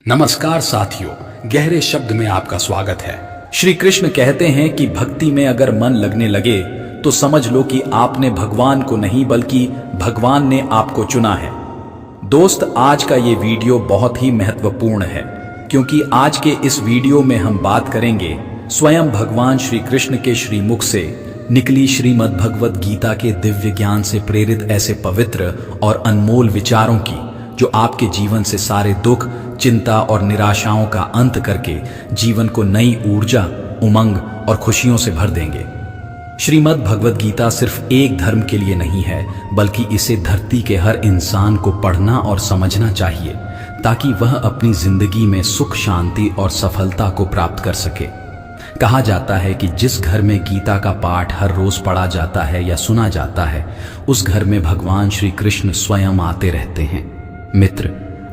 नमस्कार साथियों, गहरे शब्द में आपका स्वागत है। श्री कृष्ण कहते हैं कि भक्ति में अगर मन लगने लगे तो समझ लो कि आपने भगवान को नहीं बल्कि भगवान ने आपको चुना है। दोस्त, आज का ये वीडियो बहुत ही महत्वपूर्ण है क्योंकि आज के इस वीडियो में हम बात करेंगे स्वयं भगवान श्री कृष्ण के श्रीमुख से निकली श्रीमद् भगवत गीता के दिव्य ज्ञान से प्रेरित ऐसे पवित्र और अनमोल विचारों की जो आपके जीवन से सारे दुख, चिंता और निराशाओं का अंत करके जीवन को नई ऊर्जा, उमंग और खुशियों से भर देंगे। श्रीमद् भगवत गीता सिर्फ एक धर्म के लिए नहीं है, बल्कि इसे धरती के हर इंसान को पढ़ना और समझना चाहिए ताकि वह अपनी जिंदगी में सुख, शांति और सफलता को प्राप्त कर सके। कहा जाता है कि जिस घर में गीता का पाठ हर रोज पढ़ा जाता है या सुना जाता है, उस घर में भगवान श्री कृष्ण स्वयं आते रहते हैं। मित्र,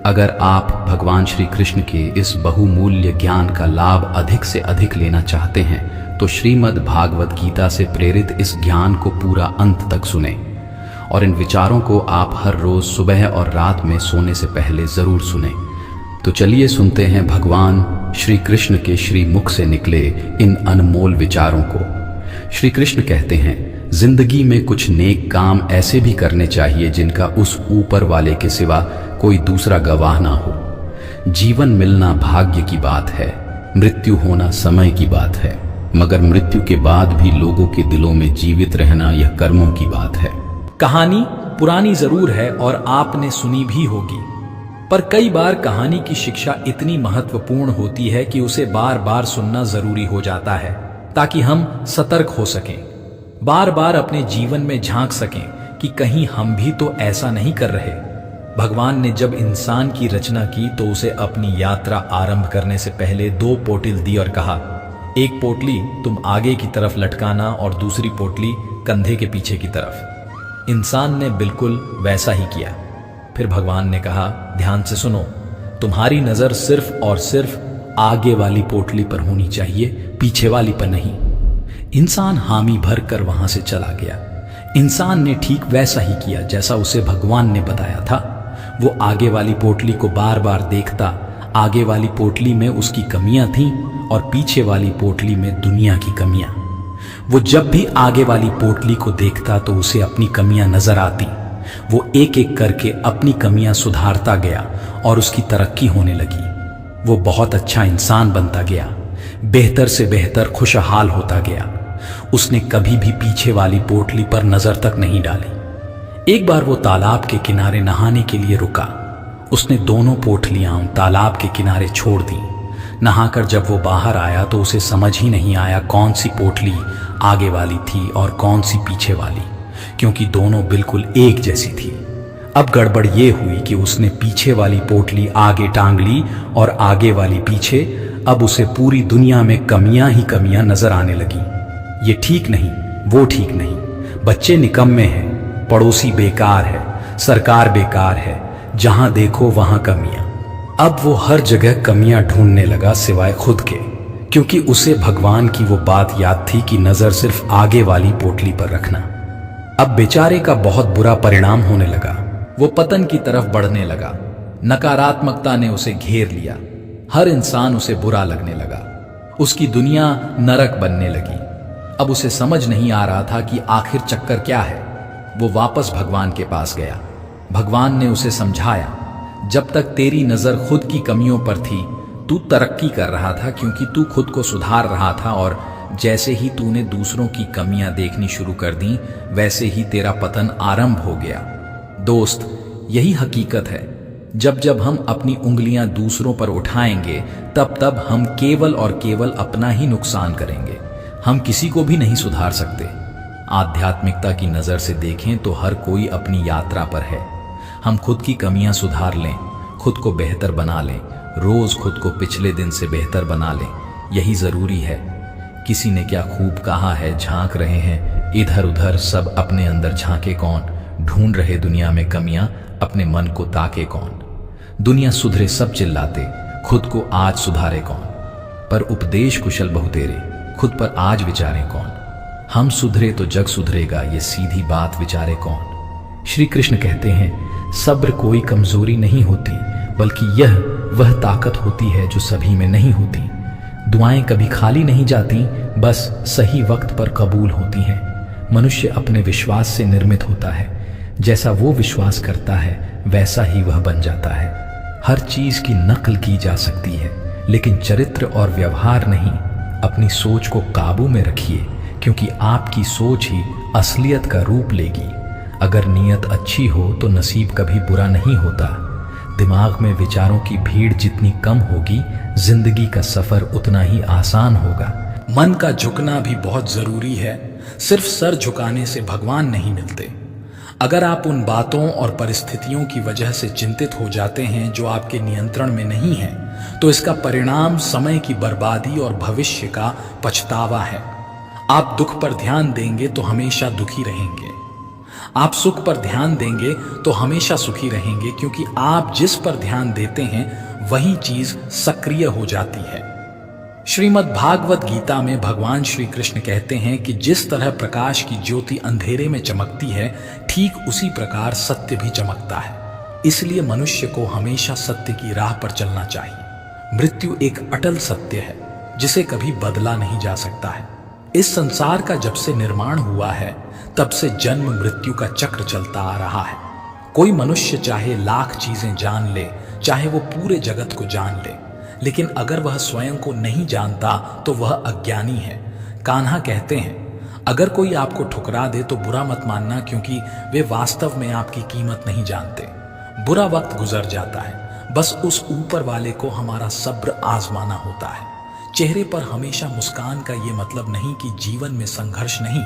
अगर आप भगवान श्री कृष्ण के इस बहुमूल्य ज्ञान का लाभ अधिक से अधिक लेना चाहते हैं तो श्रीमद् भागवत गीता से प्रेरित इस ज्ञान को पूरा अंत तक सुने और इन विचारों को आप हर रोज सुबह और रात में सोने से पहले जरूर सुने। तो चलिए सुनते हैं भगवान श्री कृष्ण के श्रीमुख से निकले इन अनमोल विचारों को। श्री कृष्ण कहते हैं, जिंदगी में कुछ नेक काम ऐसे भी करने चाहिए जिनका उस ऊपर वाले के सिवा कोई दूसरा गवाह ना हो। जीवन मिलना भाग्य की बात है, मृत्यु होना समय की बात है, मगर मृत्यु के बाद भी लोगों के दिलों में जीवित रहना यह कर्मों की बात है। कहानी पुरानी जरूर है और आपने सुनी भी होगी, पर कई बार कहानी की शिक्षा इतनी महत्वपूर्ण होती है कि उसे बार बार सुनना जरूरी हो जाता है ताकि हम सतर्क हो सकें, बार बार अपने जीवन में झांक सकें कि कहीं हम भी तो ऐसा नहीं कर रहे। भगवान ने जब इंसान की रचना की तो उसे अपनी यात्रा आरंभ करने से पहले दो पोटली दी और कहा, एक पोटली तुम आगे की तरफ लटकाना और दूसरी पोटली कंधे के पीछे की तरफ। इंसान ने बिल्कुल वैसा ही किया। फिर भगवान ने कहा, ध्यान से सुनो, तुम्हारी नजर सिर्फ और सिर्फ आगे वाली पोटली पर होनी चाहिए, पीछे वाली पर नहीं। इंसान हामी भर कर वहां से चला गया। इंसान ने ठीक वैसा ही किया जैसा उसे भगवान ने बताया था। वो आगे वाली पोटली को बार बार देखता। आगे वाली पोटली में उसकी कमियां थीं और पीछे वाली पोटली में दुनिया की कमियां। वो जब भी आगे वाली पोटली को देखता तो उसे अपनी कमियां नजर आती। वो एक एक करके अपनी कमियां सुधारता गया और उसकी तरक्की होने लगी। वो बहुत अच्छा इंसान बनता गया, बेहतर से बेहतर खुशहाल होता गया। उसने कभी भी पीछे वाली पोटली पर नजर तक नहीं डाली। एक बार वो तालाब के किनारे नहाने के लिए रुका। उसने दोनों पोटलियां तालाब के किनारे छोड़ दी। नहाकर जब वो बाहर आया तो उसे समझ ही नहीं आया कौन सी पोटली आगे वाली थी और कौन सी पीछे वाली, क्योंकि दोनों बिल्कुल एक जैसी थी। अब गड़बड़ ये हुई कि उसने पीछे वाली पोटली आगे टांग ली और आगे वाली पीछे। अब उसे पूरी दुनिया में कमियां ही कमियां नजर आने लगी। ये ठीक नहीं, वो ठीक नहीं, बच्चे निकम्मे हैं, पड़ोसी बेकार है, सरकार बेकार है, जहां देखो वहां कमियां। अब वो हर जगह कमियां ढूंढने लगा सिवाय खुद के, क्योंकि उसे भगवान की वो बात याद थी कि नजर सिर्फ आगे वाली पोटली पर रखना। अब बेचारे का बहुत बुरा परिणाम होने लगा। वो पतन की तरफ बढ़ने लगा। नकारात्मकता ने उसे घेर लिया। हर इंसान उसे बुरा लगने लगा। उसकी दुनिया नरक बनने लगी। अब उसे समझ नहीं आ रहा था कि आखिर चक्कर क्या है। वो वापस भगवान के पास गया। भगवान ने उसे समझाया, जब तक तेरी नजर खुद की कमियों पर थी तू तरक्की कर रहा था, क्योंकि तू खुद को सुधार रहा था, और जैसे ही तूने दूसरों की कमियां देखनी शुरू कर दी वैसे ही तेरा पतन आरंभ हो गया। दोस्त, यही हकीकत है। जब जब हम अपनी उंगलियां दूसरों पर उठाएंगे तब तब हम केवल और केवल अपना ही नुकसान करेंगे। हम किसी को भी नहीं सुधार सकते। आध्यात्मिकता की नजर से देखें तो हर कोई अपनी यात्रा पर है। हम खुद की कमियां सुधार लें, खुद को बेहतर बना लें, रोज खुद को पिछले दिन से बेहतर बना लें, यही जरूरी है। किसी ने क्या खूब कहा है, झांक रहे हैं इधर उधर सब, अपने अंदर झांके कौन, ढूंढ रहे दुनिया में कमियां, अपने मन को ताके कौन। दुनिया सुधरे सब चिल्लाते, खुद को आज सुधारे कौन। पर उपदेश कुशल बहुतेरे, खुद पर आज विचारे कौन। हम सुधरे तो जग सुधरेगा, ये सीधी बात विचारे कौन। श्री कृष्ण कहते हैं, सब्र कोई कमजोरी नहीं होती, बल्कि यह वह ताकत होती है जो सभी में नहीं होती। दुआएं कभी खाली नहीं जाती, बस सही वक्त पर कबूल होती हैं। मनुष्य अपने विश्वास से निर्मित होता है। जैसा वो विश्वास करता है वैसा ही वह बन जाता है। हर चीज की नकल की जा सकती है, लेकिन चरित्र और व्यवहार नहीं। अपनी सोच को काबू में रखिए, क्योंकि आपकी सोच ही असलियत का रूप लेगी। अगर नीयत अच्छी हो तो नसीब कभी बुरा नहीं होता। दिमाग में विचारों की भीड़ जितनी कम होगी, जिंदगी का सफर उतना ही आसान होगा। मन का झुकना भी बहुत जरूरी है। सिर्फ सर झुकाने से भगवान नहीं मिलते। अगर आप उन बातों और परिस्थितियों की वजह से चिंतित हो जाते हैं जो आपके नियंत्रण में नहीं है, तो इसका परिणाम समय की बर्बादी और भविष्य का पछतावा है। आप दुख पर ध्यान देंगे तो हमेशा दुखी रहेंगे। आप सुख पर ध्यान देंगे तो हमेशा सुखी रहेंगे, क्योंकि आप जिस पर ध्यान देते हैं वही चीज सक्रिय हो जाती है। श्रीमद् भागवत गीता में भगवान श्री कृष्ण कहते हैं कि जिस तरह प्रकाश की ज्योति अंधेरे में चमकती है, ठीक उसी प्रकार सत्य भी चमकता है। इसलिए मनुष्य को हमेशा सत्य की राह पर चलना चाहिए। मृत्यु एक अटल सत्य है जिसे कभी बदला नहीं जा सकता है। इस संसार का जब से निर्माण हुआ है तब से जन्म मृत्यु का चक्र चलता आ रहा है। कोई मनुष्य चाहे लाख चीजें जान ले, चाहे वो पूरे जगत को जान ले, लेकिन अगर वह स्वयं को नहीं जानता तो वह अज्ञानी है। कान्हा कहते हैं, अगर कोई आपको ठुकरा दे तो बुरा मत मानना, क्योंकि वे वास्तव में आपकी कीमत नहीं जानते। बुरा वक्त गुजर जाता है, बस उस ऊपर वाले को हमारा सब्र आजमाना होता है। चेहरे पर हमेशा मुस्कान का ये मतलब नहीं कि जीवन में संघर्ष नहीं,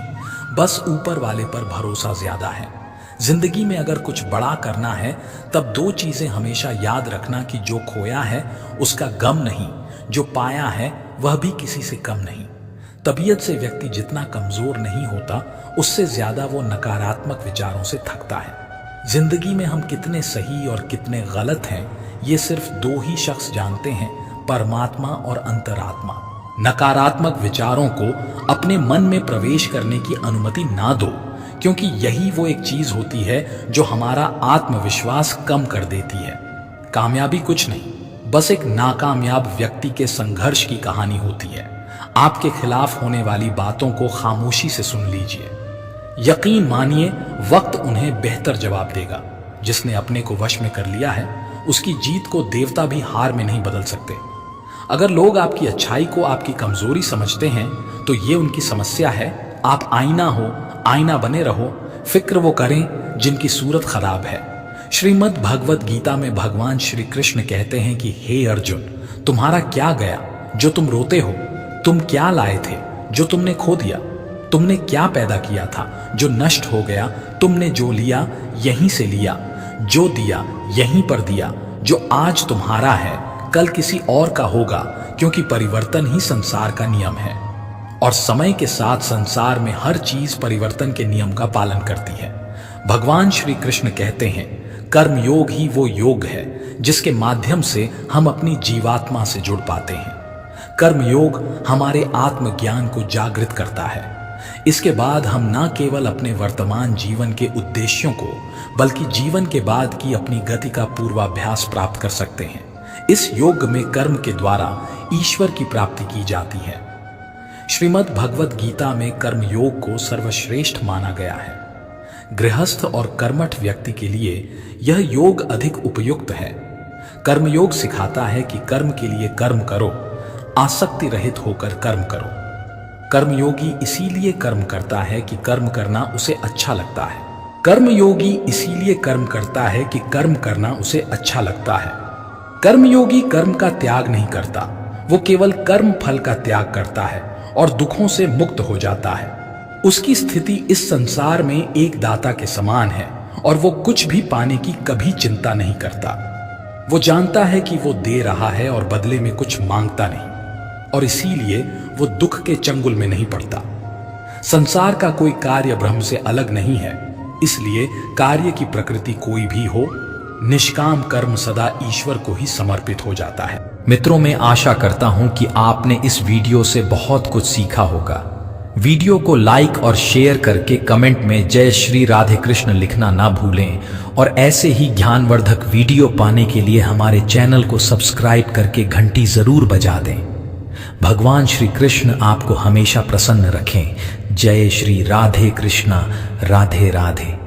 बस ऊपर वाले पर भरोसा ज्यादा है। जिंदगी में अगर कुछ बड़ा करना है तब दो चीजें हमेशा याद रखना कि जो खोया है उसका गम नहीं, जो पाया है वह भी किसी से कम नहीं। तबीयत से व्यक्ति जितना कमजोर नहीं होता, उससे ज्यादा वो नकारात्मक विचारों से थकता है। जिंदगी में हम कितने सही और कितने गलत हैं, ये सिर्फ दो ही शख्स जानते हैं, परमात्मा और अंतरात्मा। नकारात्मक विचारों को अपने मन में प्रवेश करने की अनुमति ना दो, क्योंकि यही वो एक चीज होती है जो हमारा आत्मविश्वास कम कर देती है। कामयाबी कुछ नहीं, बस एक नाकामयाब व्यक्ति के संघर्ष की कहानी होती है। आपके खिलाफ होने वाली बातों को खामोशी से सुन लीजिए। यकीन मानिए, वक्त उन्हें बेहतर जवाब देगा। जिसने अपने को वश में कर लिया है, उसकी जीत को देवता भी हार में नहीं बदल सकते। अगर लोग आपकी अच्छाई को आपकी कमजोरी समझते हैं तो ये उनकी समस्या है। आप आईना हो, आईना बने रहो। फिक्र वो करें जिनकी सूरत खराब है। श्रीमद् भगवत गीता में भगवान श्री कृष्ण कहते हैं कि हे अर्जुन, तुम्हारा क्या गया जो तुम रोते हो? तुम क्या लाए थे जो तुमने खो दिया? तुमने क्या पैदा किया था जो नष्ट हो गया? तुमने जो लिया यहीं से लिया, जो दिया यहीं पर दिया। जो आज तुम्हारा है कल किसी और का होगा, क्योंकि परिवर्तन ही संसार का नियम है। और समय के साथ संसार में हर चीज परिवर्तन के नियम का पालन करती है। भगवान श्री कृष्ण कहते हैं, कर्म योग ही वो योग है जिसके माध्यम से हम अपनी जीवात्मा से जुड़ पाते हैं। कर्म योग हमारे आत्मज्ञान को जागृत करता है। इसके बाद हम न केवल अपने वर्तमान जीवन के उद्देश्यों को, बल्कि जीवन के बाद की अपनी गति का पूर्वाभ्यास प्राप्त कर सकते हैं। इस योग में कर्म के द्वारा ईश्वर की प्राप्ति की जाती है। श्रीमद् भगवत गीता में कर्म योग को सर्वश्रेष्ठ माना गया है। गृहस्थ और कर्मठ व्यक्ति के लिए यह योग अधिक उपयुक्त है। कर्म योग सिखाता है कि कर्म के लिए कर्म करो, आसक्ति रहित होकर कर्म करो। कर्मयोगी इसीलिए कर्म करता है कि कर्म करना उसे अच्छा लगता है। कर्मयोगी इसीलिए कर्म करता है कि कर्म करना उसे अच्छा लगता है। कर्मयोगी कर्म का त्याग नहीं करता, वो केवल कर्म फल का त्याग करता है और दुखों से मुक्त हो जाता है। उसकी स्थिति इस संसार में एक दाता के समान है और वो कुछ भी पाने की कभी चिंता नहीं करता। वो जानता है कि वो दे रहा है और बदले में कुछ मांगता नहीं, और इसीलिए वो दुख के चंगुल में नहीं पड़ता। संसार का कोई कार्य ब्रह्म से अलग नहीं है, इसलिए कार्य की प्रकृति कोई भी हो, निष्काम कर्म सदा ईश्वर को ही समर्पित हो जाता है। मित्रों, मैं आशा करता हूं कि आपने इस वीडियो से बहुत कुछ सीखा होगा। वीडियो को लाइक और शेयर करके कमेंट में जय श्री राधे कृष्ण लिखना ना भूलें और ऐसे ही ज्ञानवर्धक वीडियो पाने के लिए हमारे चैनल को सब्सक्राइब करके घंटी जरूर बजा दें। भगवान श्री कृष्ण आपको हमेशा प्रसन्न रखें। जय श्री राधे कृष्णा। राधे राधे।